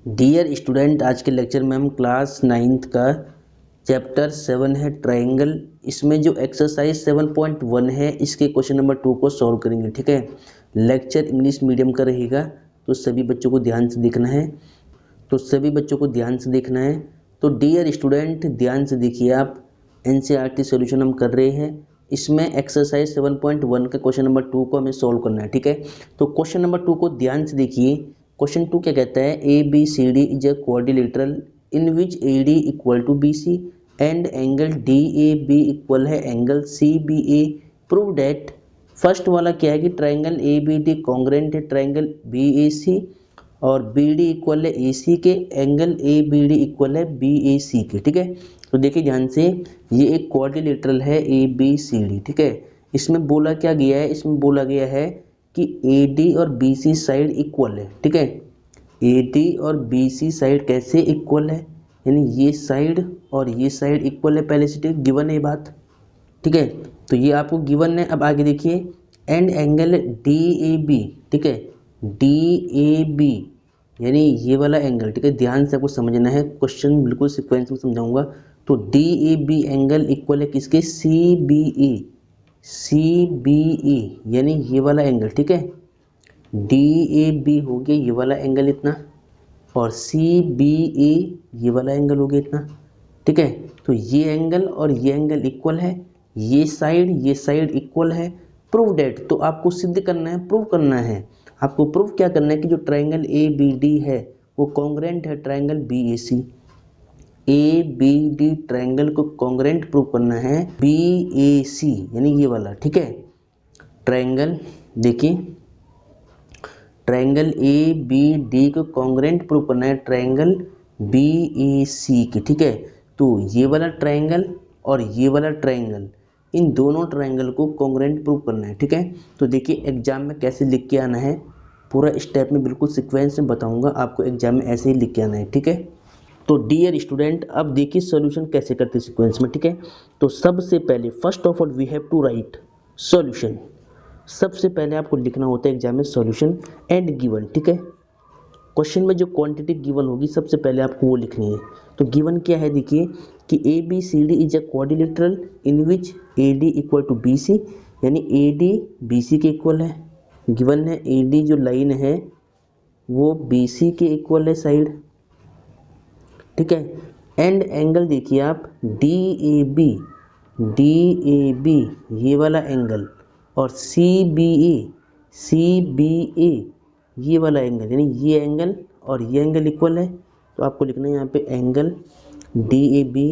Dear student, आज के lecture में हम क्लास 9th का चैप्टर 7 है ट्रायंगल। इसमें जो एक्सरसाइज 7.1 है इसके क्वेश्चन नंबर 2 को सॉल्व करेंगे। ठीक है, लेक्चर इंग्लिश मीडियम का रहेगा तो सभी बच्चों को ध्यान से देखना है। तो डियर स्टूडेंट, ध्यान से देखिए आप। एनसीईआरटी सॉल्यूशन हम कर रहे हैं। इसमें एक्सरसाइज 7.1 का क्वेश्चन नंबर 2 को हमें सॉल्व करना है। ठीक है, तो क्वेश्चन नंबर 2 को ध्यान से देखिए। क्वेश्चन 2 क्या कहता है? A B C D is a quadrilateral in which A D equal to B C and angle D A B equal है angle C B A. Prove that. First वाला क्या है कि triangle A B D congruent है triangle B A C और B D equal है A C के, angle A B D equal है बी ए सी के। ठीक है, तो देखिए ध्यान से, ये एक क्वाड्रिलेटरल है ए बी सी डी। ठीक है, इसमें बोला क्या गया है? इसमें बोला गया है कि ए डी और बी सी साइड इक्वल है। ठीक है, ए डी और बी सी साइड कैसे इक्वल है? यानी ये साइड और ये साइड इक्वल है। पहले से गिवन है ये बात। ठीक है, तो ये आपको गिवन है। अब आगे देखिए, and angle D A B. ठीक है, डी ए बी यानी ये वाला एंगल। ठीक है, ध्यान से आपको समझना है, क्वेश्चन बिल्कुल सीक्वेंस में समझाऊंगा। तो D A B angle equal है किसके? सी बी ए। सी बी ए यानी ये वाला एंगल। ठीक है, डी ए बी हो गया ये वाला एंगल इतना, और सी बी ए ये वाला एंगल हो गया इतना। ठीक है, तो ये एंगल और ये एंगल इक्वल है, ये साइड इक्वल है। प्रूव डेट, तो आपको सिद्ध करना है, प्रूव करना है। आपको प्रूव क्या करना है कि जो ट्राइंगल ए बी डी है वो कॉन्ग्रेंट है triangle B A C. A B D triangle को कॉन्ग्रेंट प्रूव करना है बी ए सी यानी ये वाला। ठीक है, ट्राइंगल देखिए, ट्राइंगल ए बी डी को कॉन्ग्रेंट प्रूव करना है ट्राइंगल बी ए सी के। ठीक है, तो ये वाला ट्राइंगल और ये वाला ट्राइंगल, इन दोनों ट्राइंगल को कॉन्ग्रेंट प्रूव करना है। ठीक है, तो देखिए एग्जाम में कैसे लिख के आना है, पूरा स्टेप में बिल्कुल सीक्वेंस में बताऊंगा आपको। एग्जाम में ऐसे ही लिख के आना है। ठीक है, तो डियर स्टूडेंट, अब देखिए सॉल्यूशन कैसे करते सीक्वेंस में। ठीक है, तो सबसे पहले first of all we have to write solution. सबसे पहले आपको लिखना होता है एग्जाम में सॉल्यूशन एंड गिवन। ठीक है, क्वेश्चन में जो क्वांटिटी गिवन होगी सबसे पहले आपको वो लिखनी है। तो गिवन क्या है? देखिए कि A B C D is a quadrilateral in which A D equal to B C, यानी ए डी बी सी के इक्वल है। गिवन है ए डी जो लाइन है वो बी सी के इक्वल है साइड। ठीक है, एंड एंगल देखिए आप डी ए बी ये वाला एंगल और सी बी ए ये वाला एंगल, यानी ये एंगल और ये एंगल इक्वल है। तो आपको लिखना है यहाँ पे angle D A B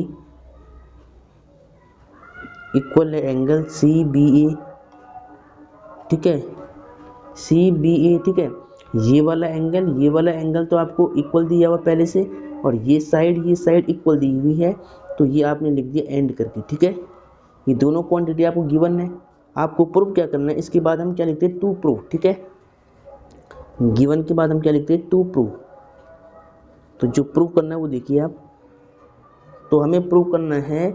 equal है एंगल सी बी ए। ठीक है, सी बी ए। ठीक है, ये वाला एंगल तो आपको इक्वल दिया हुआ पहले से, और ये साइड इक्वल दी हुई है, तो ये आपने लिख दिया एंड करके। ठीक है, ये दोनों क्वांटिटी आपको गिवन है। आपको प्रूव क्या करना है? इसके बाद हम क्या लिखते हैं? To prove. ठीक है, गिवन के बाद हम क्या लिखते हैं? To prove. तो जो प्रूव करना है वो देखिए आप। तो हमें प्रूव करना है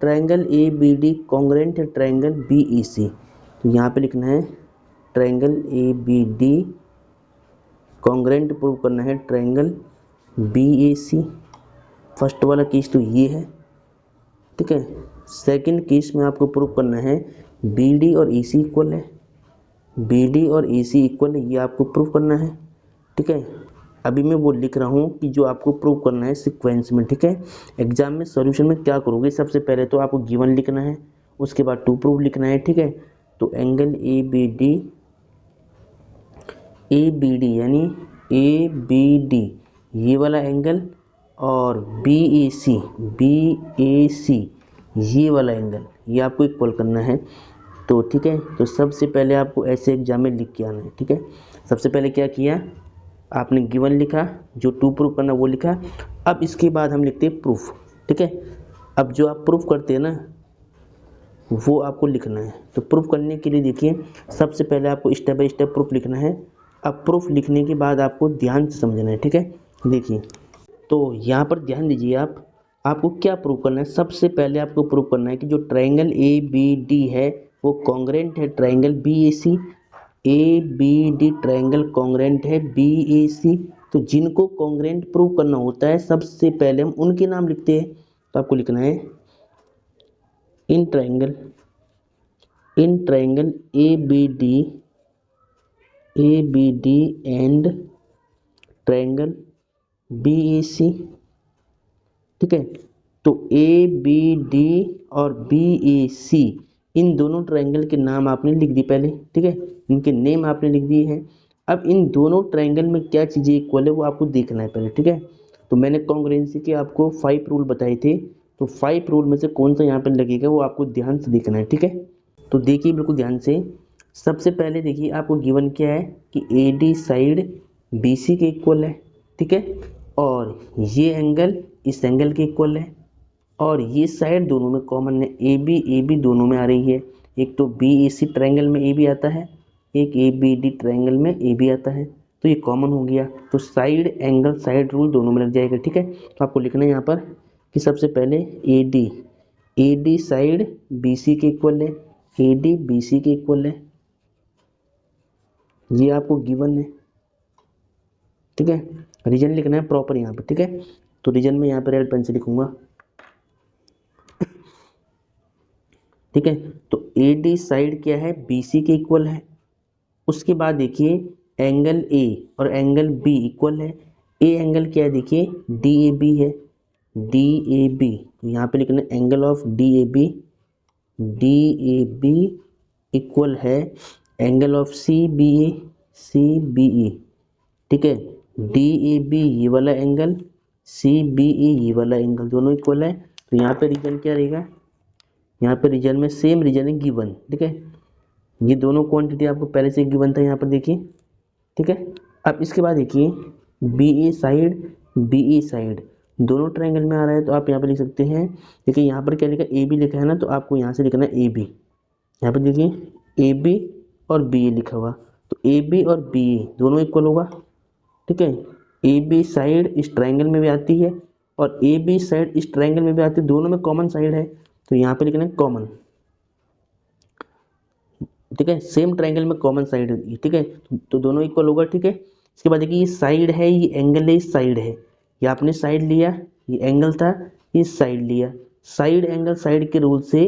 triangle A B D congruent है ट्राइंगल बी ई सी। तो यहाँ पे लिखना है triangle A B D congruent prove करना है triangle B A C. First वाला केस तो ये है। ठीक है, सेकंड केस में आपको प्रूव करना है बी डी और ई सी इक्वल है। बी डी और ए सी इक्वल है, ये आपको प्रूव करना है। ठीक है, अभी मैं वो लिख रहा हूँ कि जो आपको प्रूव करना है सीक्वेंस में। ठीक है, एग्जाम में सॉल्यूशन में क्या करोगे? सबसे पहले तो आपको गिवन लिखना है, उसके बाद टू प्रूव लिखना है। ठीक है, तो एंगल ए बी डी यानी ए बी डी ये वाला एंगल और बी ए सी ये वाला एंगल, ये आपको इक्वल करना है। तो ठीक है, तो सबसे पहले आपको ऐसे एग्जाम में लिख के आना है। ठीक है, सबसे पहले क्या किया आपने? गिवन लिखा, जो टू प्रूफ करना वो लिखा। अब इसके बाद हम लिखते हैं प्रूफ। ठीक है, अब जो आप प्रूफ करते हैं ना वो आपको लिखना है। तो प्रूफ करने के लिए देखिए सबसे पहले आपको स्टेप बाय स्टेप प्रूफ लिखना है। अब प्रूफ लिखने के बाद आपको ध्यान से समझना है। ठीक है, देखिए तो यहाँ पर ध्यान दीजिए आप। आपको क्या प्रूव करना है? सबसे पहले आपको प्रूव करना है कि जो ट्राइंगल ए बी डी है वो कॉन्ग्रेंट है triangle B A C. A B D triangle congruent है बी ए सी। तो जिनको कॉन्ग्रेंट प्रूव करना होता है सबसे पहले हम उनके नाम लिखते हैं। तो आपको लिखना है in triangle A B D and triangle B A C, ठीक है। तो ए बी डी और बी ए सी इन दोनों ट्रायंगल के नाम आपने लिख दी पहले, ठीक है, इनके नेम आपने लिख दिए हैं। अब इन दोनों ट्रायंगल में क्या चीज़ें इक्वल है वो आपको देखना है पहले, ठीक है। तो मैंने कॉन्ग्रुएंसी के आपको 5 रूल बताए थे, तो 5 रूल में से कौन सा यहाँ पर लगेगा वो आपको ध्यान से देखना है, ठीक है। तो देखिए बिल्कुल ध्यान से, सबसे पहले देखिए आपको गिवन क्या है कि A D side B C के इक्वल है, ठीक है, और ये एंगल इस एंगल के इक्वल है, और ये साइड दोनों में कॉमन है, ए बी दोनों में आ रही है। एक तो बी ए सी ट्रायंगल में ए बी आता है, एक ए बी डी ट्रायंगल में ए बी आता है, तो ये कॉमन हो गया। तो साइड एंगल साइड रूल दोनों में लग जाएगा, ठीक है। तो आपको लिखना है यहाँ पर कि सबसे पहले A D side B C के इक्वल है, ए डी बी सी के इक्वल है, ये आपको गिवन है, ठीक है। रीजन लिखना है प्रॉपर यहाँ पे, ठीक है। तो रीजन में यहाँ पे रेड पेन से लिखूंगा, ठीक है। तो ए डी साइड क्या है बी सी के इक्वल है। उसके बाद देखिए एंगल ए और एंगल बी इक्वल है। ए एंगल क्या है देखिए डी ए बी है, डी ए बी, तो यहाँ पे लिखना angle of D A B equal है angle of C B A, ठीक है। डी ए बी ये वाला एंगल, सी बी ए ये वाला एंगल, दोनों इक्वल है। तो यहाँ पे रीजन क्या रहेगा, यहाँ पे रीजन में सेम रीजन है गिवन, ठीक है। ये दोनों क्वांटिटी आपको पहले से गिवन था यहाँ पर देखिए, ठीक है। अब इसके बाद देखिए बी ए साइड दोनों ट्रायंगल में आ रहा है, तो आप यहाँ पे लिख सकते हैं, देखिए यहाँ पर क्या लिखा ए बी लिखा है ना, तो आपको यहाँ से लिखना है ए बी, यहाँ पर देखिए ए बी और बी ए लिखा हुआ, तो ए बी और बी ए दोनों इक्वल होगा, ठीक है। ए बी साइड इस ट्रायंगल में भी आती है और ए बी साइड इस ट्रायंगल में भी आती है, दोनों में कॉमन साइड है, तो यहाँ पे लिखना है कॉमन, ठीक है। सेम ट्रायंगल में कॉमन साइड है, ठीक है, तो दोनों इक्वल होगा, ठीक है। इसके बाद देखिए ये साइड है, ये एंगल है, ये साइड है, ये आपने साइड लिया, ये एंगल था, ये साइड लिया, साइड एंगल साइड के रूल से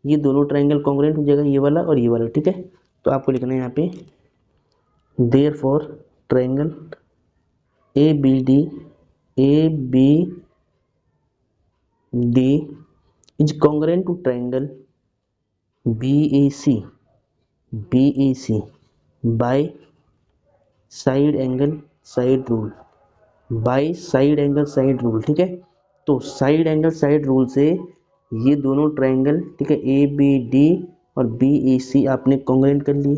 ये दोनों ट्रायंगल कॉन्ग्रुएंट हो जाएगा, ये वाला और ये वाला, ठीक है। तो आपको लिखना है यहाँ पे therefore triangle A B D is congruent to triangle B A C by side angle side rule, ठीक है। तो साइड एंगल साइड रूल से ये दोनों ट्रायंगल, ठीक है, ए बी डी और बी ए सी आपने कॉन्ग्रुएंट कर लिए,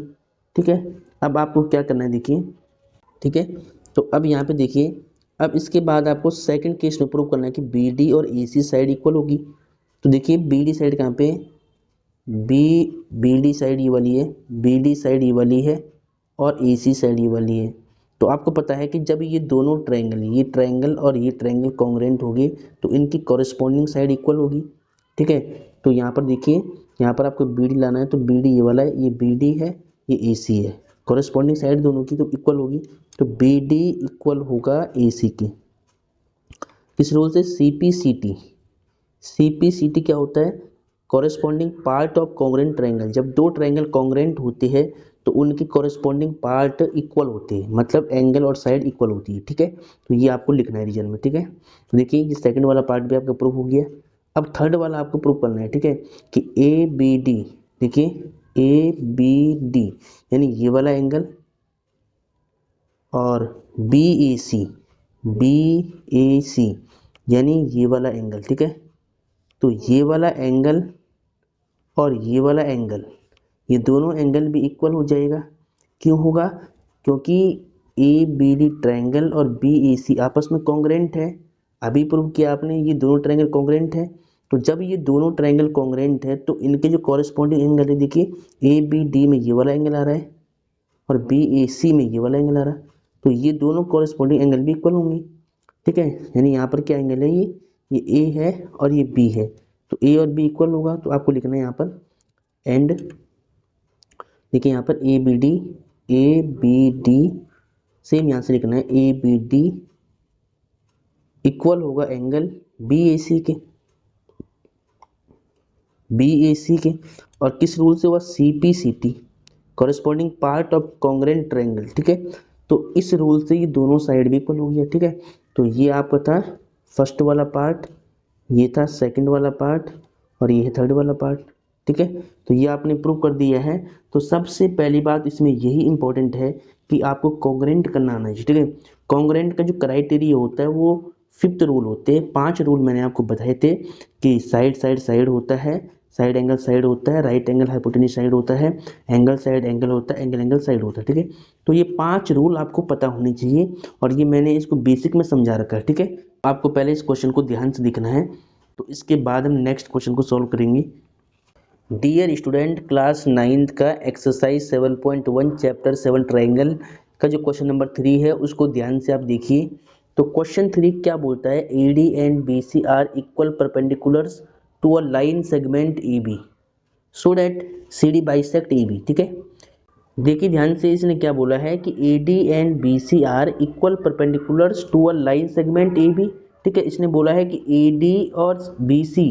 ठीक है। अब आपको क्या करना है देखिए, ठीक है। तो अब यहाँ पे देखिए, अब इसके बाद आपको सेकंड केस में प्रूव करना है कि बी डी और ए सी साइड इक्वल होगी। तो देखिए बी डी साइड कहाँ पे, बी डी साइड ये वाली है, बी डी साइड ये वाली है और ए सी साइड ये वाली है। तो आपको पता है कि जब ये दोनों ट्रायंगल, ये ट्रायंगल और ये ट्रायंगल कॉन्ग्रुएंट होगी तो इनकी कॉरेस्पॉन्डिंग साइड इक्वल होगी, ठीक है। तो यहाँ पर देखिए, यहाँ पर आपको बी डी लाना है, तो बी डी ये वाला है, ये बी डी है, ये ए सी है, कॉरेस्पॉन्डिंग साइड दोनों की तो इक्वल होगी, तो बी डी इक्वल होगा ए सी की। किस रूल से, सी पी सी टी क्या होता है, corresponding part of congruent triangle. जब दो ट्रायंगल कॉन्ग्रुएंट होते हैं तो उनकी कॉरेस्पॉन्डिंग पार्ट इक्वल होते हैं, मतलब एंगल और साइड इक्वल होती है, ठीक है। तो ये आपको लिखना है रीजन में, ठीक है। तो देखिए ये सेकंड वाला पार्ट भी आपका प्रूफ हो गया। अब थर्ड वाला आपको प्रूफ करना है, ठीक है, कि ए बी डी, देखिए ए बी डी यानी ये वाला एंगल और बी ए सी यानी ये वाला एंगल, ठीक है। तो ये वाला एंगल और ये वाला एंगल, ये दोनों एंगल भी इक्वल हो जाएगा। क्यों होगा, क्योंकि ए बी डी ट्रायंगल और बी ए सी आपस में कॉन्ग्रुएंट है। अभी प्रूव किया आपने, ये दोनों ट्रायंगल कॉन्ग्रुएंट है। तो जब ये दोनों ट्रायंगल कॉन्ग्रुएंट है तो इनके जो कॉरेस्पॉन्डिंग एंगल है, देखिए ए बी डी में ये वाला एंगल आ रहा है और बी ए सी में ये वाला एंगल आ रहा है, तो ये दोनों कॉरेस्पॉन्डिंग एंगल भी इक्वल होंगे, ठीक है। यानी यहाँ पर क्या एंगल है, ये ए है और ये बी है, तो ए और बी इक्वल होगा। तो आपको लिखना है यहाँ पर एंड, देखिए यहाँ पर ए बी डी सेम यहाँ से लिखना है, ए बी डी इक्वल होगा एंगल बी ए सी के, और किस रूल से हुआ, C P C T, corresponding part of congruent triangle, ठीक है। तो इस रूल से ये दोनों साइड भी इक्वल हो गया, ठीक है। तो ये आपका था फर्स्ट वाला पार्ट, ये था सेकंड वाला पार्ट, और ये है थर्ड वाला पार्ट, ठीक है। तो ये आपने प्रूव कर दिया है। तो सबसे पहली बात इसमें यही इंपॉर्टेंट है कि आपको कॉन्ग्रेंट करना आना चाहिए, ठीक है। कॉन्ग्रेंट का जो क्राइटेरिया होता है वो 5th रूल होते हैं। 5 रूल मैंने आपको बताए थे कि साइड साइड साइड होता है, साइड एंगल साइड होता है, राइट एंगल हाइपोटेन्यूज साइड होता है, एंगल साइड एंगल होता है, एंगल एंगल साइड होता है, ठीक है। तो ये 5 रूल आपको पता होने चाहिए, और ये मैंने इसको बेसिक में समझा रखा है, ठीक है। आपको पहले इस क्वेश्चन को ध्यान से देखना है, तो इसके बाद हम नेक्स्ट क्वेश्चन को सॉल्व करेंगे। डियर स्टूडेंट, क्लास 9th का एक्सरसाइज 7.1 चैप्टर 7 ट्रायंगल का जो क्वेश्चन नंबर 3 है उसको ध्यान से आप देखिए। तो क्वेश्चन 3 क्या बोलता है, A D and B C are equal perpendiculars to a line segment A B so that C D bisect A B, ठीक है। देखिए ध्यान से, इसने क्या बोला है कि A D and B C are equal perpendiculars to a line segment A B, ठीक है। इसने बोला है कि ए डी और बी सी,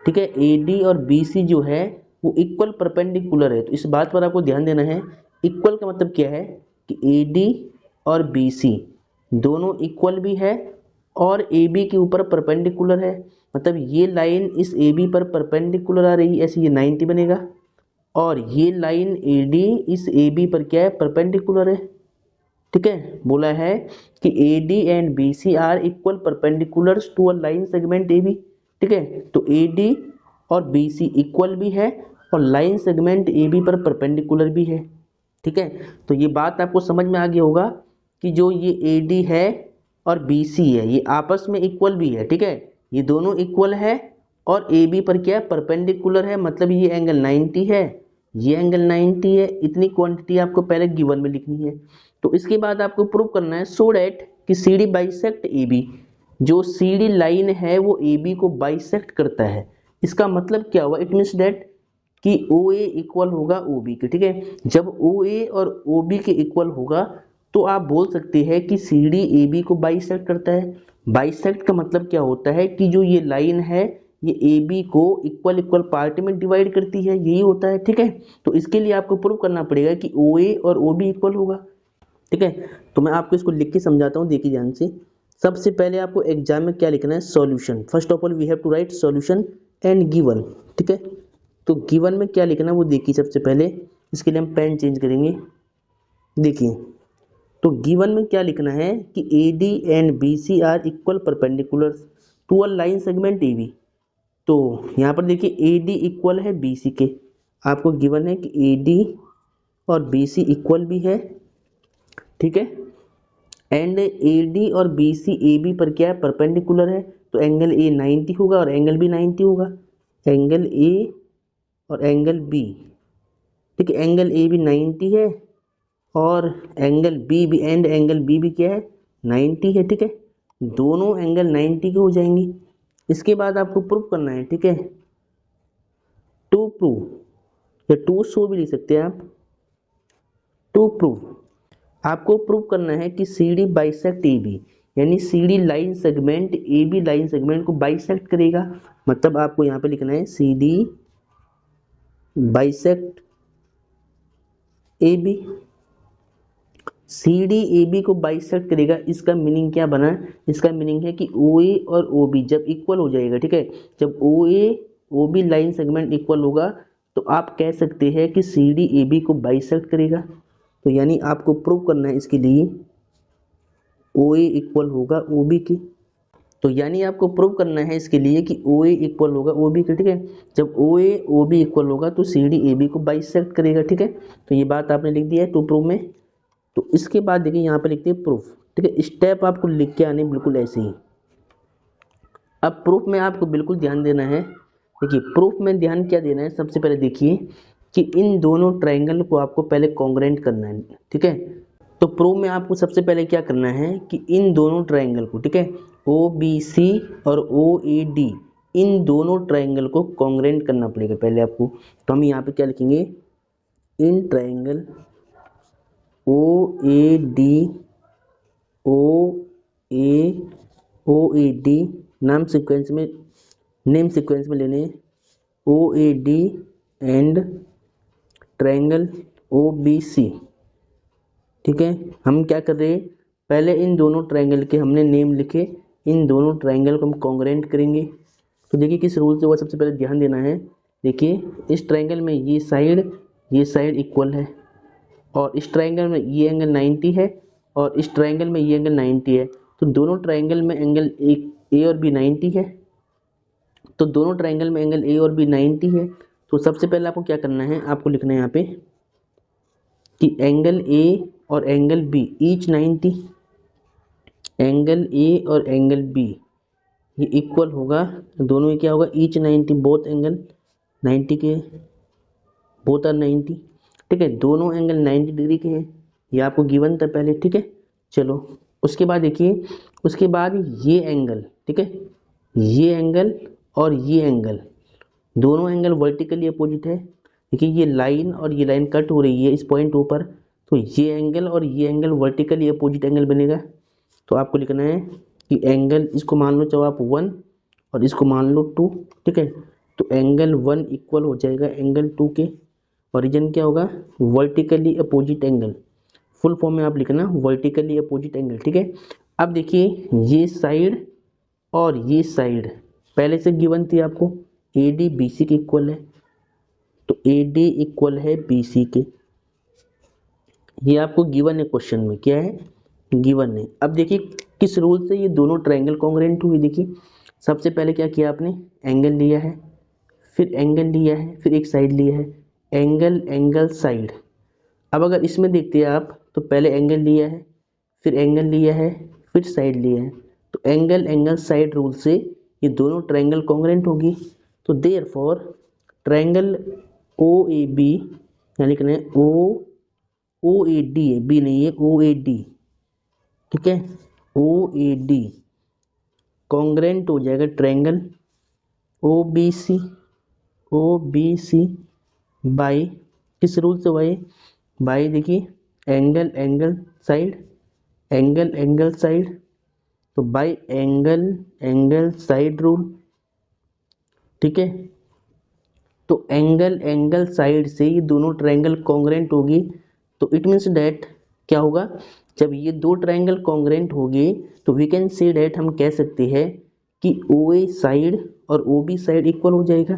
ठीक है, ए डी और बी सी जो है वो इक्वल परपेंडिकुलर है। तो इस बात पर आपको ध्यान देना है, इक्वल का मतलब क्या है कि ए डी और बी सी दोनों इक्वल भी है और ए बी के ऊपर परपेंडिकुलर है। मतलब ये लाइन इस ए बी पर परपेंडिकुलर आ रही है, ऐसे ये 90 बनेगा, और ये लाइन ए डी इस ए बी पर क्या है, परपेंडिकुलर है, ठीक है। बोला है कि A D and B C are equal perpendiculars to a line segment A B, ठीक है। तो ए डी और बी सी इक्वल भी है और लाइन सेगमेंट ए बी पर परपेंडिकुलर भी है, ठीक है। तो ये बात आपको समझ में आ गया होगा कि जो ये ए डी है और बी सी है ये आपस में इक्वल भी है, ठीक है। ये दोनों इक्वल है और ए बी पर क्या है, परपेंडिकुलर है, मतलब ये एंगल 90 है, ये एंगल 90 है। इतनी क्वांटिटी आपको पहले गिवन में लिखनी है। तो इसके बाद आपको प्रूव करना है सो डैट कि C D bisect A B, जो सी डी लाइन है वो ए बी को बाइसेक्ट करता है। इसका मतलब क्या हुआ, इट मीन्स डैट कि ओ ए इक्वल होगा ओ बी के, ठीक है। जब ओ ए और ओ बी के इक्वल होगा तो आप बोल सकते हैं कि सी डी ए बी को बाइसेक्ट करता है। बाइसेक्ट का मतलब क्या होता है कि जो ये लाइन है ये ए बी को इक्वल इक्वल पार्ट में डिवाइड करती है, यही होता है, ठीक है। तो इसके लिए आपको प्रूव करना पड़ेगा कि ओ ए और ओ बी इक्वल होगा, ठीक है। तो मैं आपको इसको लिख के समझाता हूँ, देखिए ध्यान से। सबसे पहले आपको एग्जाम में क्या लिखना है, solution. First of all we have to write solution and given, ठीक है। तो गिवन में क्या लिखना है वो देखिए। सबसे पहले इसके लिए हम पेन चेंज करेंगे, देखिए। तो गिवन में क्या लिखना है कि A D and B C are equal perpendicular to a line segment A B. तो यहाँ पर देखिए ए डी इक्वल है बी सी के, आपको गिवन है कि ए डी और बी सी इक्वल भी है, ठीक है। एंड ए डी और बी सी ए बी पर क्या है, परपेंडिकुलर है। तो एंगल ए 90 होगा और एंगल भी 90 होगा, एंगल ए और एंगल बी, ठीक है। एंगल ए भी 90 है और एंगल बी भी, एंड एंगल बी भी क्या है, 90 है, ठीक है। दोनों एंगल 90 के हो जाएंगी। इसके बाद आपको प्रूफ करना है, ठीक है। टू प्रूव या टू शो भी लिख सकते हैं आप। टू प्रूव आपको प्रूव करना है कि C D bisect A B, यानी C D line segment A B line segment को बाइसेक्ट करेगा। मतलब आपको यहाँ पे लिखना है C D bisect A B, C D A B को बाइसेक्ट करेगा। इसका मीनिंग क्या बना, इसका मीनिंग है कि ओ ए और ओ बी जब इक्वल हो जाएगा, ठीक है। जब O A O B line segment equal होगा तो आप कह सकते हैं कि सी डी ए बी को बाइसेक्ट करेगा। तो यानी आपको प्रूव करना है इसके लिए ओ ए इक्वल होगा ओ बी के। तो यानी आपको प्रूव करना है इसके लिए कि ओ ए इक्वल होगा ओ बी के, ठीक है। जब O A O B equal होगा तो सी डी ए बी को बाइसेक्ट करेगा, ठीक है। तो ये बात आपने लिख दिया है टू प्रूव में। तो इसके बाद देखिए यहाँ पे लिखते हैं प्रूफ, ठीक है। स्टेप आपको लिख के आने बिल्कुल ऐसे ही। अब प्रूफ में आपको बिल्कुल ध्यान देना है। देखिए प्रूफ में ध्यान क्या देना है, सबसे पहले देखिए कि इन दोनों ट्रायंगल को आपको पहले कॉन्ग्रेंट करना है, ठीक है। तो प्रूफ में आपको सबसे पहले क्या करना है कि इन दोनों ट्रायंगल को, ठीक है, ओ बी सी और ओ ए डी, इन दोनों ट्रायंगल को कॉन्ग्रेंट करना पड़ेगा पहले आपको। तो हम यहाँ पे क्या लिखेंगे, in triangle O A D O A O A D name sequence में लेने O A D and triangle O B C. ठीक है, हम क्या कर रहे हैं, पहले इन दोनों ट्रायंगल के हमने नेम लिखे, इन दोनों ट्रायंगल को हम कॉन्ग्रेंट करेंगे। तो देखिए किस रूल से हुआ, सबसे पहले ध्यान देना है। देखिए इस ट्रायंगल में ये साइड इक्वल है, और इस ट्रायंगल में ये एंगल 90 है, और इस ट्रायंगल में ये एंगल 90 है। तो दोनों ट्रायंगल में एंगल ए और बी 90 है। तो दोनों ट्रायंगल में एंगल ए और बी 90 है। तो सबसे पहले आपको क्या करना है, आपको लिखना है यहाँ पे कि एंगल ए और angle B each 90, angle A और एंगल बी ये इक्वल होगा, दोनों में क्या होगा, ईच 90, बोथ एंगल 90 के, बोथ आर 90। ठीक है, दोनों एंगल 90 डिग्री के हैं, ये आपको गिवन था पहले। ठीक है, चलो उसके बाद देखिए, उसके बाद ये एंगल, ठीक है, ये एंगल और ये एंगल, दोनों एंगल वर्टिकली अपोजिट है। देखिए ये लाइन और ये लाइन कट हो रही है इस पॉइंट ऊपर, तो ये एंगल और ये एंगल वर्टिकली अपोजिट एंगल बनेगा। तो आपको लिखना है कि एंगल, इसको मान लो चाहे आप 1 और इसको मान लो 2। ठीक है, तो एंगल 1 इक्वल हो जाएगा एंगल 2 के, और रीजन क्या होगा, vertically opposite angle. Full form में आप लिखना वर्टिकली अपोजिट एंगल। ठीक है, अब देखिए ये साइड और ये साइड पहले से गिवन थी आपको, ए डी बी सी के इक्वल है, तो ए डी इक्वल है बी सी के, ये आपको गिवन है क्वेश्चन में, क्या है, गिवन है। अब देखिए किस रूल से ये दोनों ट्रायंगल कॉन्ग्रेंट हुई। देखिए सबसे पहले क्या किया आपने, एंगल लिया है, फिर एंगल लिया है, फिर एक साइड लिया है, एंगल साइड। अब अगर इसमें देखते हैं आप, तो पहले एंगल लिया है, फिर एंगल लिया है, फिर साइड लिया है, तो एंगल साइड रूल से ये दोनों ट्रायंगल कॉन्ग्रेंट होगी। तो therefore triangle O A B, यहाँ लिखना है ओ ए डी है, बी नहीं है, ओ ए डी। ठीक है, ओ ए डी कॉन्ग्रेंट हो जाएगा triangle O B C by, किस रूल से भाई, बाई देखिए एंगल साइड, तो बाई एंगल साइड रूल। ठीक है, तो एंगल साइड से ये दोनों ट्रायंगल कॉन्ग्रेंट होगी। तो इट मीन्स डैट क्या होगा, जब ये दो ट्रायंगल कॉन्ग्रेंट होगी तो वी कैन से डैट, हम कह सकते हैं कि ओ ए साइड और ओ बी साइड इक्वल हो जाएगा।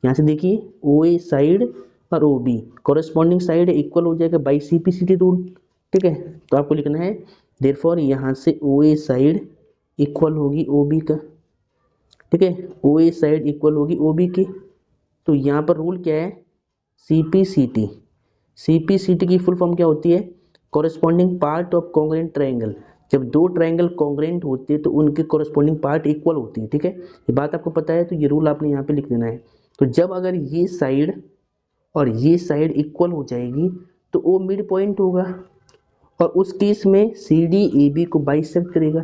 यहाँ से देखिए ओ ए साइड और O B corresponding side equal हो जाएगा by C P C T rule. ठीक है, तो आपको लिखना है देयरफॉर यहाँ से ओ ए साइड इक्वल होगी ओ बी का। ठीक है, ओ ए साइड इक्वल होगी ओ बी की। तो यहाँ पर रूल क्या है, सी पी सी टी की फुल फॉर्म क्या होती है, corresponding part of congruent triangle. जब दो ट्रायंगल कॉन्ग्रेंट होते हैं तो उनके कॉरेस्पॉन्डिंग पार्ट इक्वल होती है। ठीक है, ये बात आपको पता है, तो ये रूल आपने यहाँ पे लिख देना है। तो जब अगर ये साइड और ये साइड इक्वल हो जाएगी तो वो मिड पॉइंट होगा, और उस केस में सी डी ए बी को बाइसेक्ट करेगा।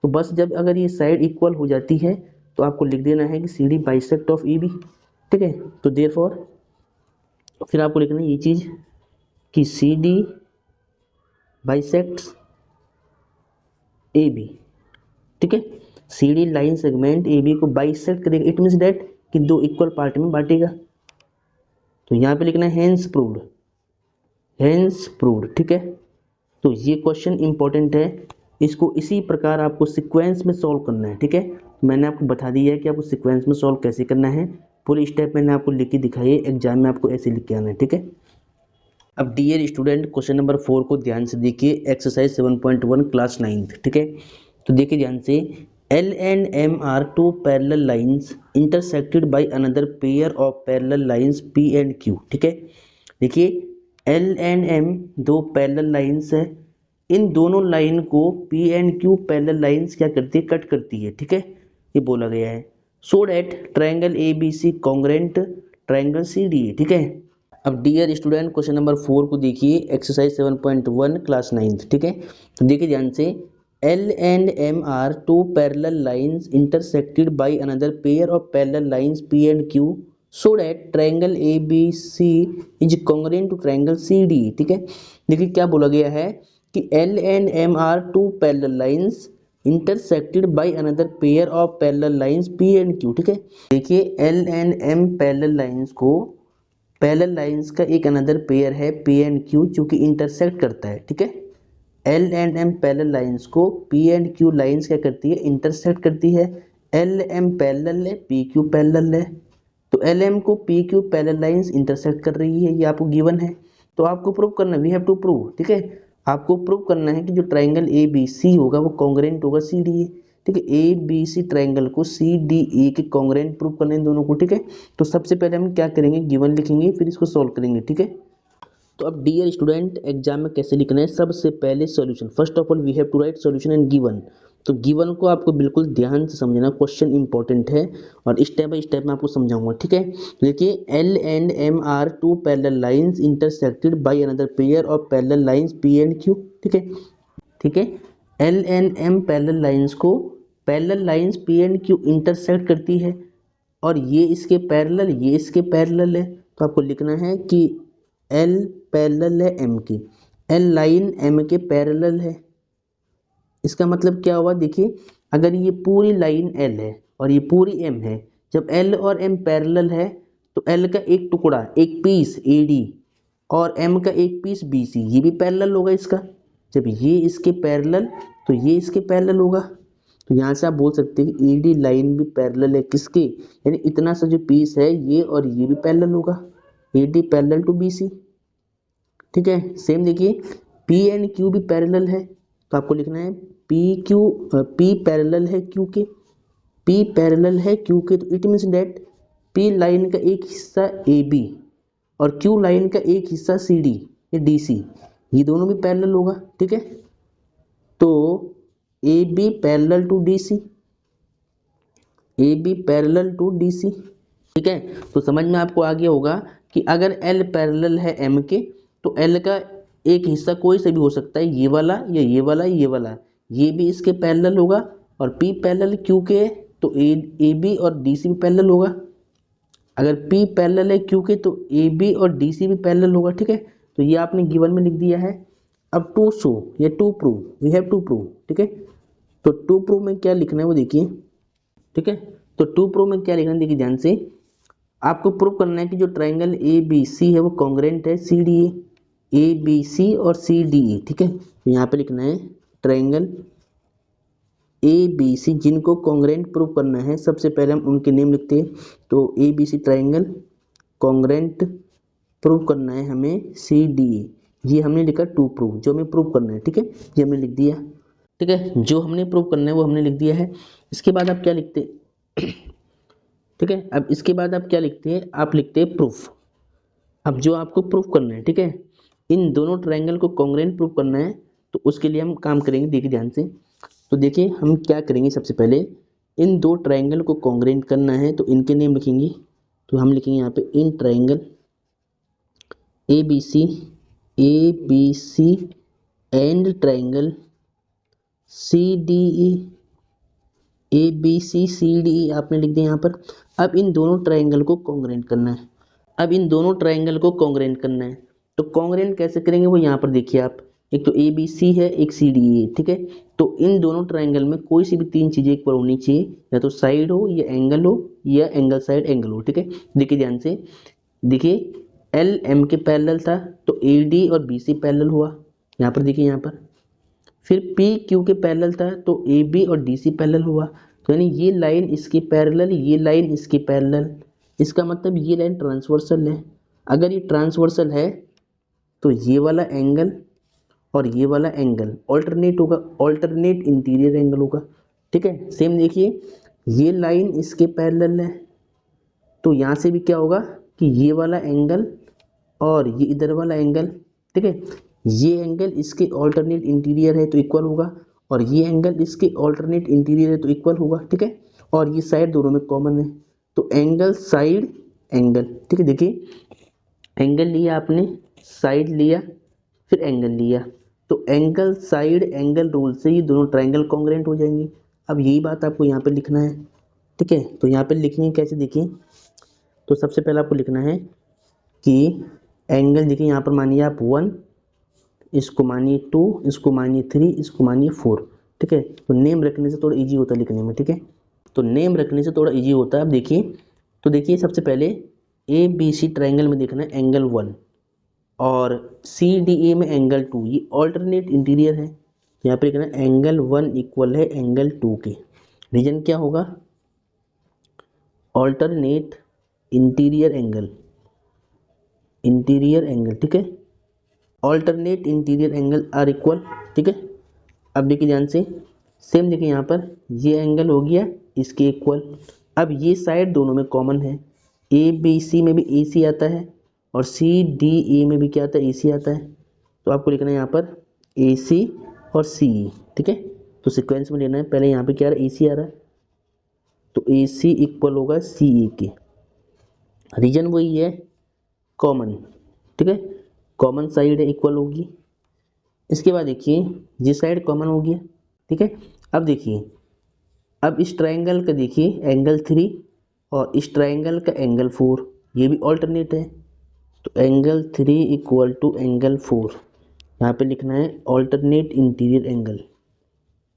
तो बस जब अगर ये साइड इक्वल हो जाती है तो आपको लिख देना है कि C D bisect of A B. ठीक है, तो देयरफॉर फिर आपको लिखना है ये चीज़ कि C D bisects A B. ठीक है, C D line segment A B को बाइसेक्ट करेगा, इट मीन्स दैट कि दो इक्वल पार्ट में बांटेगा। तो यहाँ पे लिखना है हेंस प्रूव्ड। ठीक है, तो ये क्वेश्चन इंपॉर्टेंट है, इसको इसी प्रकार आपको सीक्वेंस में सॉल्व करना है। ठीक है, मैंने आपको बता दिया है कि आपको सीक्वेंस में सॉल्व कैसे करना है, पूरी स्टेप मैंने आपको लिख के दिखाई है, एग्जाम में आपको ऐसे लिख के आना है। ठीक है, अब डियर स्टूडेंट क्वेश्चन नंबर 4 को ध्यान से देखिए, एक्सरसाइज 7.1 क्लास 9th। ठीक है, तो देखिए ध्यान से, L and M are two parallel lines intersected by another pair of parallel lines P and Q. ठीक है, देखिए एल एंड एम दो पैरेलल लाइंस है, इन दोनों लाइन को P and Q parallel lines क्या करती है, कट करती है। ठीक है, ये बोला गया है। So that triangle A B C congruent triangle C D. ठीक है, अब डियर स्टूडेंट क्वेश्चन नंबर 4 को देखिए, एक्सरसाइज 7.1 क्लास 9th। ठीक है, तो देखिए ध्यान से, L and M are two parallel lines intersected by another pair of parallel lines P and Q so that triangle A B C is congruent to triangle C D. ठीक है, देखिए क्या बोला गया है कि L and M are two parallel lines intersected by another pair of parallel lines P and Q। ठीक है, देखिए L and M parallel lines को, पैरेलल लाइंस का एक अनदर पेयर है P and Q जो कि इंटरसेक्ट करता है। ठीक है, L and M parallel lines को P and Q लाइंस क्या करती है, इंटरसेक्ट करती है। L M पैरेलल है, P Q पैरेलल है, तो L M को P Q parallel lines intersect कर रही है, ये आपको गिवन है। तो आपको प्रूव करना, वी हैव टू प्रूव। ठीक है, आपको प्रूव करना है कि जो ट्राइंगल ए बी सी होगा वो कॉन्ग्रेंट होगा सी डी ए। ठीक है, ए बी सी ट्राइंगल को सी डी ए के कॉन्ग्रेंट प्रूव करने हैं दोनों को। ठीक है, तो सबसे पहले हम क्या करेंगे, गिवन लिखेंगे, फिर इसको सॉल्व करेंगे। ठीक है, तो अब डियर स्टूडेंट एग्जाम में कैसे लिखना है, सबसे पहले solution, first of all we have to write solution and given. तो गिवन को आपको बिल्कुल ध्यान से समझना, क्वेश्चन इंपॉर्टेंट है और स्टेप बाय स्टेप मैं आपको समझाऊंगा। ठीक है, देखिए L and M are two parallel lines intersected by another pair of parallel lines P and Q। ठीक है, ठीक है, L and M parallel lines को parallel lines P and Q intersect करती है और ये इसके पैरेलल, ये इसके पैरेलल है। तो आपको लिखना है कि L पैरेलल है M की, L लाइन M के पैरेलल है। इसका मतलब क्या हुआ, देखिए अगर ये पूरी लाइन L है और ये पूरी M है, जब L और M पैरेलल है तो L का एक टुकड़ा, एक पीस AD और M का एक पीस BC, ये भी पैरेलल होगा इसका। जब ये इसके पैरेलल तो ये इसके पैरेलल होगा। तो यहाँ से आप बोल सकते हैं कि AD लाइन भी पैरेलल है किसके, यानी इतना सा जो पीस है ये और ये भी पैरेलल होगा, AD पैरेलल टू BC। ठीक है, सेम देखिए P एंड Q भी पैरेलल है, तो आपको लिखना है P पैरेलल है Q के, P पैरेलल है Q के, तो it means that P line का एक हिस्सा AB और Q लाइन का एक हिस्सा CD या DC, ये दोनों भी पैरेलल होगा। ठीक है, तो AB parallel to DC, AB parallel to DC। ठीक है, तो समझ में आपको आ गया होगा कि अगर L पैरेलल है M के तो L का एक हिस्सा कोई से भी हो सकता है, ये वाला या ये वाला, ये वाला, ये भी इसके पैरेलल होगा। और P पैरेलल Q के तो AB और DC भी पैरेलल होगा। अगर P पैरेलल है Q के तो AB और DC भी पैरेलल होगा। ठीक है, तो ये आपने गिवन में लिख दिया है। अब टू शो या to prove, we have to prove. ठीक है, तो टू प्रूव में क्या लिखना है वो देखिए। ठीक है, तो टू प्रूव में क्या लिखना है, देखिए ध्यान से, आपको प्रूव करना है कि जो ट्राइंगल ABC है वो कॉन्ग्रेंट है CDA, ABC और CDE। ठीक है, तो यहाँ पे लिखना है ट्राइंगल ABC जिनको कॉन्ग्रेंट प्रूव करना है, सबसे पहले हम उनके नेम लिखते हैं। तो ABC ट्राइंगल कॉन्ग्रेंट प्रूव करना है हमें CDE, ये हमने लिखा टू प्रूव, जो हमें प्रूव करना है। ठीक है, ये हमने लिख दिया। ठीक है, जो हमने प्रूव करना है वो हमने लिख दिया है। इसके बाद आप क्या लिखते हैं, ठीक है, अब इसके बाद आप क्या लिखते हैं, आप लिखते हैं प्रूफ। अब जो आपको प्रूफ करना है, ठीक है, इन दोनों ट्रायंगल को कॉन्ग्रेंट प्रूफ करना है, तो उसके लिए हम काम करेंगे, देखिए ध्यान से। तो देखिए हम क्या करेंगे, सबसे पहले इन दो ट्रायंगल को कॉन्ग्रेंट करना है तो इनके नेम लिखेंगे। तो हम लिखेंगे यहाँ पे in triangle ABC and triangle CDE, ABC CDE आपने लिख दिया यहाँ पर। अब इन दोनों ट्रायंगल को कॉन्ग्रेंट करना है, अब इन दोनों ट्रायंगल को कॉन्ग्रेंट करना है। तो कॉन्ग्रेंट कैसे करेंगे वो यहाँ पर देखिए आप, एक तो ABC है, एक CDE है। ठीक है, तो इन दोनों ट्रायंगल में कोई सी भी तीन चीजें एक पर होनी चाहिए, या तो साइड हो, या एंगल हो, या एंगल साइड एंगल हो। ठीक है, देखिए ध्यान से, देखिए L M के पैरेलल था तो AD और BC पैरेलल हुआ, यहाँ पर देखिए यहाँ पर। फिर P Q के पैरेलल था तो AB और DC पैरेलल हुआ, तो यानी ये लाइन इसके पैरेलल, ये लाइन इसके पैरेलल, इसका मतलब ये लाइन ट्रांसवर्सल है। अगर ये ट्रांसवर्सल है तो ये वाला एंगल और ये वाला एंगल ऑल्टरनेट होगा, ऑल्टरनेट इंटीरियर एंगल होगा। ठीक है, सेम देखिए ये लाइन इसके पैरेलल है, तो यहाँ से भी क्या होगा कि ये वाला एंगल और ये इधर वाला एंगल, ठीक है, ये एंगल इसके ऑल्टरनेट इंटीरियर है तो इक्वल होगा, और ये एंगल इसके ऑल्टरनेट इंटीरियर है तो इक्वल होगा। ठीक है, और ये साइड दोनों में कॉमन है, तो एंगल साइड एंगल। ठीक है, देखिए एंगल लिया आपने, साइड लिया, फिर एंगल लिया, तो एंगल साइड एंगल रूल से ये दोनों ट्रायंगल कॉन्ग्रेंट हो जाएंगे। अब यही बात आपको यहाँ पे लिखना है। ठीक है, तो यहाँ पे लिखेंगे कैसे, देखिए, तो सबसे पहले आपको लिखना है कि एंगल, देखिए यहाँ पर मानिए आप 1, इसको मानिए 2, इसको मानिए 3, इसको मानिए 4, ठीक है। तो नेम रखने से थोड़ा इजी होता है लिखने में, ठीक है। तो नेम रखने से थोड़ा इजी होता है। अब देखिए, तो देखिए सबसे पहले ए बी सी ट्राइंगल में देखना है एंगल 1 और सी डी ए में एंगल 2, ये ऑल्टरनेट इंटीरियर है। यहाँ पे लिखना है एंगल 1 इक्वल है एंगल 2 के। रीजन क्या होगा? Alternate interior angle, interior angle, ठीक है। Alternate interior angle are equal, ठीक है। अब देखिए ध्यान से, सेम देखिए यहाँ पर ये एंगल हो गया इसके इक्वल। अब ये साइड दोनों में कॉमन है, ए बी सी में भी ए सी आता है और सी डी ए में भी क्या आता है, ए सी आता है। तो आपको लिखना है यहाँ पर ए सी और सी ई, ठीक है। तो सीक्वेंस में लेना है, पहले यहाँ पे क्या आ रहा है, ए सी आ रहा है, तो ए सी इक्वल होगा सी ई के। रीजन वही है, कॉमन, ठीक है, कॉमन साइड है, इक्वल होगी। इसके बाद देखिए ये साइड कॉमन हो गया, ठीक है। अब देखिए, अब इस ट्रायंगल का देखिए एंगल 3 और इस ट्रायंगल का एंगल 4, ये भी ऑल्टरनेट है। तो एंगल 3 इक्वल टू एंगल 4, यहाँ पे लिखना है alternate interior angle,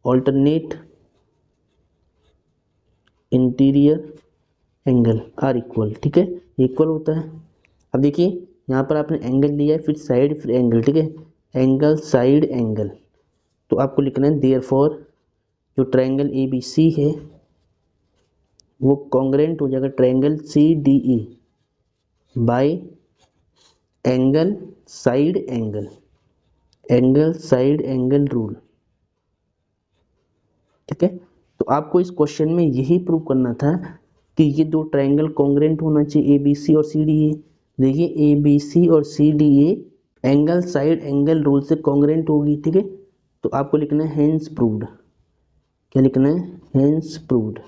alternate interior angle are equal, ठीक है, इक्वल होता है। अब देखिए यहाँ पर आपने एंगल लिया है, फिर साइड, फिर एंगल, ठीक है, एंगल साइड एंगल। तो आपको लिखना है देयरफॉर जो ट्रायंगल ए बी सी है वो कॉन्ग्रेंट हो जाएगा triangle C D E by angle side angle, angle side angle rule, ठीक है। तो आपको इस क्वेश्चन में यही प्रूव करना था कि ये दो ट्रायंगल कॉन्ग्रेंट होना चाहिए, ए बी सी और सी डी ए। देखिए ए बी सी और C D A angle side angle rule से कॉन्ग्रेंट होगी, ठीक है। तो आपको लिखना है हेंस प्रूव्ड, क्या लिखना है, हेंस प्रूव्ड।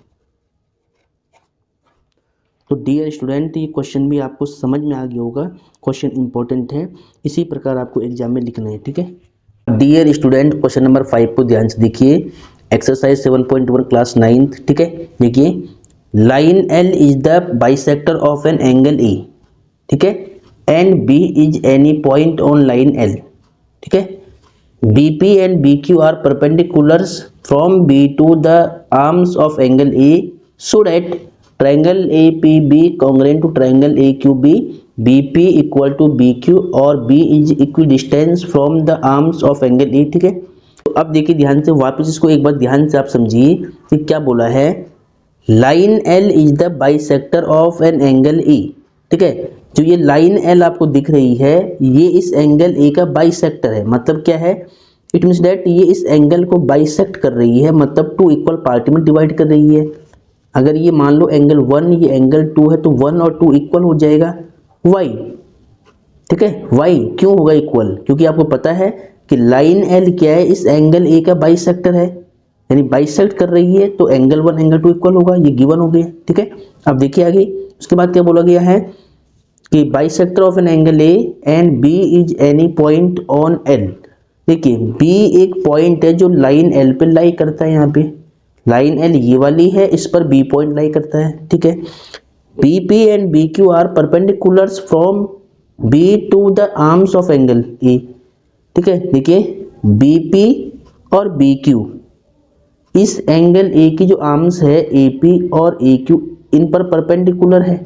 तो डियर स्टूडेंट ये क्वेश्चन भी आपको समझ में आ गया होगा, क्वेश्चन इंपॉर्टेंट है, इसी प्रकार आपको एग्जाम में लिखना है, ठीक है। डियर स्टूडेंट क्वेश्चन नंबर 5 को ध्यान से देखिए, एक्सरसाइज 7.1 क्लास 9th, ठीक है। देखिए line L is the bisector of an angle A, ठीक है, and B is any point on line L, ठीक है। BP and BQ are perpendiculars from B to the arms of angle A, so that triangle APB congruent to triangle AQB, BP equal to BQ और B is equidistant from the arms of angle A, ठीक है। तो अब देखिए ध्यान से, वापस इसको एक बार ध्यान से आप समझिए कि क्या बोला है। Line L is the bisector of an angle E, ठीक है। जो ये लाइन L आपको दिख रही है ये इस एंगल A का बाइसेक्टर है। मतलब क्या है, इट मीन्स दैट ये इस एंगल को बाइसेक्ट कर रही है, मतलब 2 इक्वल पार्ट में डिवाइड कर रही है। अगर ये मान लो एंगल 1 ये एंगल 2 है तो 1 और 2 इक्वल हो जाएगा, y, ठीक है। y क्यों होगा इक्वल, क्योंकि आपको पता है कि लाइन L क्या है, इस एंगल A का बाइसेक्टर है, यानी बाइसेक्ट कर रही है, तो एंगल 1 एंगल 2 इक्वल होगा, ये गिवन हो गया, ठीक है। अब देखिए आगे, उसके बाद क्या बोला गया है कि bisector of an angle A and B is any point on L. देखिए बी एक पॉइंट है जो लाइन एल पे लाई करता है, यहाँ पे लाइन एल ये वाली है, इस पर बी पॉइंट लाई करता है, ठीक है। B P and B Q are perpendiculars from B to the arms of angle A, ठीक है। देखिए बी पी और बी क्यू इस एंगल ए की जो आर्म्स है ए पी और ए क्यू इन पर परपेंडिकुलर है,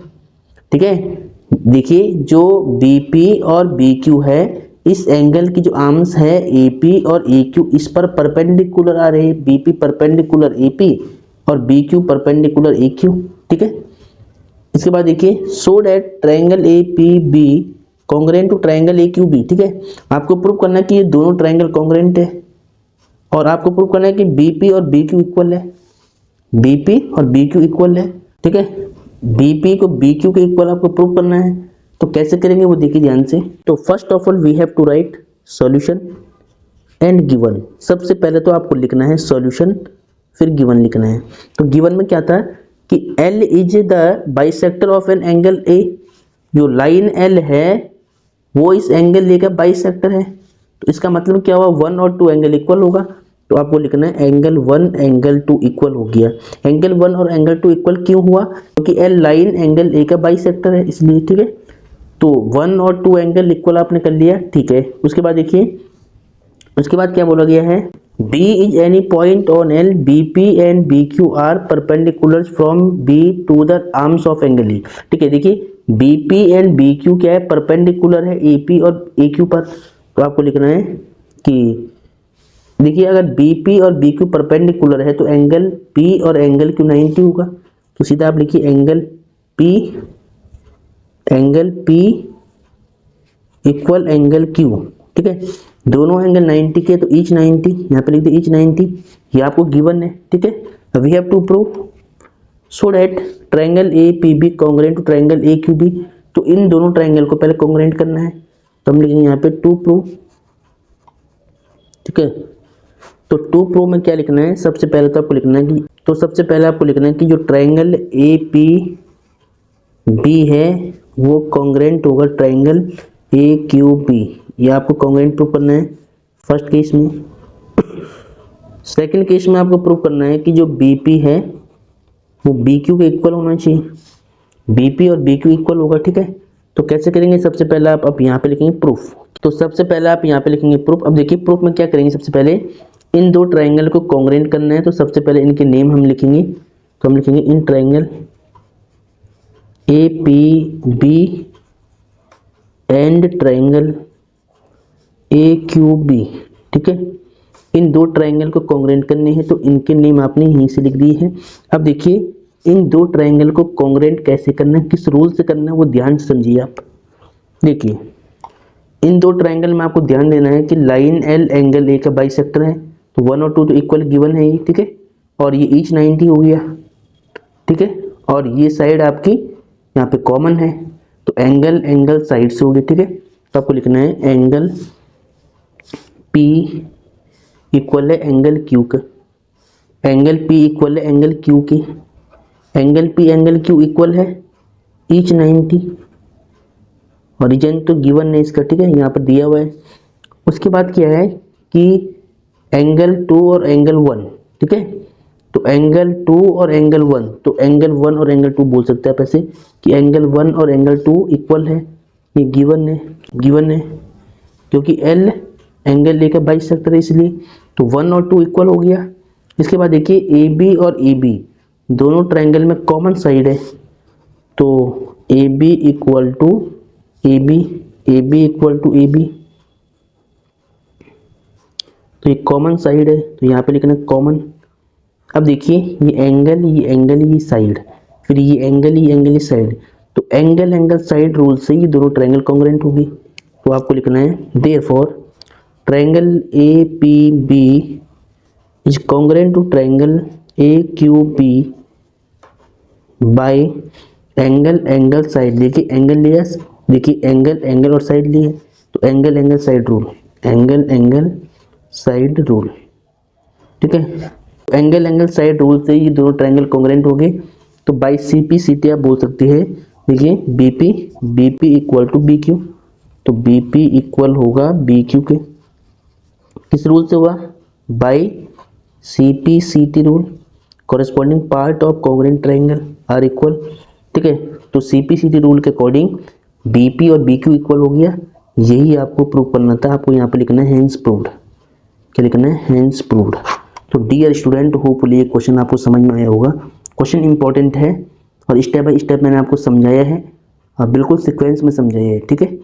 ठीक है। देखिए जो बी पी और बी क्यू है इस एंगल की जो आर्म्स है ए पी और ए क्यू इस पर परपेंडिकुलर आ रहे हैं, B P perpendicular A P और B Q perpendicular A Q, ठीक है। इसके बाद देखिए so that triangle A P B congruent to triangle A Q B, ठीक है। आपको प्रूव करना है कि ये दोनों ट्रायंगल कॉन्ग्रुएंट है और आपको प्रूव करना है कि बी पी और बी क्यू इक्वल है, बी पी और बी क्यू इक्वल है, ठीक है। बी पी को बी क्यू के इक्वल आपको प्रूव करना है, तो कैसे करेंगे वो देखिए ध्यान से। तो first of all we have to write solution and given. सबसे पहले तो आपको लिखना है सॉल्यूशन, फिर गिवन लिखना है। तो गिवन में क्या था कि L is the bisector of an angle A, जो लाइन L है वो इस एंगल A का बाइसेक्टर है, तो इसका मतलब क्या हुआ, 1 और 2 एंगल इक्वल होगा। तो आपको लिखना है एंगल 1 एंगल 2 इक्वल हो गया। एंगल 1 और एंगल 2 इक्वल क्यों हुआ, क्योंकि L लाइन एंगल A का बाइसेक्टर है इसलिए, ठीक है। तो 1 और 2 एंगल इक्वल आपने कर लिया, ठीक है। उसके बाद देखिए उसके बाद क्या बोला गया है, B is any point on L, BP and BQ are perpendicular from B to the arms of angle E। ठीक है, देखिए BP एंड BQ क्या है, परपेंडिकुलर है AP और AQ पर। तो आपको लिखना है कि देखिए अगर BP और BQ परपेंडिकुलर है तो एंगल P और एंगल Q 90 होगा। तो सीधा आप लिखिए angle P equal angle Q। ठीक है, दोनों एंगल 90 के तो ईच 90, यहाँ पे लिख दे ईच 90, ये आपको गिवन है। ठीक है, we have to prove so that triangle APB congruent to triangle AQB। तो इन दोनों ट्रायंगल को पहले कॉन्ग्रुएंट करना है, तो हम लिखेंगे यहाँ पे टू प्रूव। ठीक है, तो टू प्रूव में क्या लिखना है, सबसे पहले तो आपको लिखना है कि जो ट्रायंगल APB है वो कॉन्ग्रुएंट होगा ट्रायंगल AQB। ये आपको कॉन्ग्रुएंट प्रूव करना है फर्स्ट केस में। सेकंड केस में आपको प्रूव करना है कि जो BP है वो BQ के इक्वल होना चाहिए, BP और BQ इक्वल होगा। ठीक है, तो कैसे करेंगे, सबसे पहले आप यहाँ पे लिखेंगे प्रूफ। तो सबसे पहले आप यहाँ पे लिखेंगे प्रूफ। अब देखिए प्रूफ में क्या करेंगे, सबसे पहले इन दो ट्रायंगल को कॉन्ग्रुएंट करना है। तो सबसे पहले इनके नेम हम लिखेंगे, तो हम लिखेंगे in triangle APB and triangle AQB। ठीक है, इन दो ट्रायंगल को कॉन्ग्रुएंट करने हैं, तो इनके नेम आपने यहीं से लिख दिए हैं। अब देखिए इन दो ट्रायंगल को कॉन्ग्रुएंट कैसे करना है, किस रूल से करना है, वो ध्यान से समझिए आप। देखिए इन दो ट्रायंगल में आपको ध्यान देना है कि लाइन L एंगल A का बाइसेक्टर है, तो 1 और 2 तो इक्वल गिवन है ये। ठीक है, और ये ईच 90 हो गया। ठीक है, और ये साइड आपकी यहाँ पे कॉमन है, तो एंगल साइड से होगी। ठीक है, तो आपको लिखना है एंगल P इक्वल है एंगल Q का, एंगल P इक्वल है एंगल Q के, angle P angle Q equal है ईच 90। ओरिजिन तो गिवन है इसका। ठीक है, यहाँ पर दिया हुआ है। उसके बाद क्या है कि एंगल 2 और एंगल 1। ठीक है, तो एंगल 2 और एंगल 1, तो एंगल 1 और एंगल 2 बोल सकते हैं आप ऐसे कि एंगल 1 और एंगल 2 इक्वल है, ये गिवन है क्योंकि L एंगल A का बाइसेक्टर है इसलिए, तो 1 और 2 इक्वल हो गया। इसके बाद देखिए AB और AB दोनों ट्रायंगल में कॉमन साइड है, तो AB equal to AB equal to AB, तो ये कॉमन साइड है, तो यहाँ पे लिखना कॉमन। अब देखिए ये एंगल ये साइड, फिर ये एंगल साइड, तो एंगल साइड रूल से ये दोनों ट्रायंगल कॉन्ग्रुएंट होगी। तो आपको लिखना है therefore triangle APB is congruent to triangle AQB by angle side. देखिए एंगल लिया, देखिए एंगल और साइड लिए, तो angle side rule, angle side rule. ठीक है, एंगल साइड रूल से ये दोनों ट्रायंगल कॉन्ग्रुएंट हो गए। तो बाय CP आप बोल सकते हैं, देखिए BP इक्वल टू BQ, तो BP इक्वल होगा BQ के, किस रूल से हुआ, by CP rule, corresponding part of congruent triangle are equal. ठीक है, तो CP रूल के अकॉर्डिंग BP और BQ इक्वल हो गया। यही आपको प्रूव करना था, आपको यहाँ पे लिखना है हेंस प्रूव्ड। क्या लिखना है, हेंस प्रूव्ड। तो डियर स्टूडेंट, होपफुली ये क्वेश्चन आपको समझ में आया होगा। क्वेश्चन इंपॉर्टेंट है और स्टेप बाय स्टेप मैंने आपको समझाया है, बिल्कुल सीक्वेंस में समझाया है। ठीक है।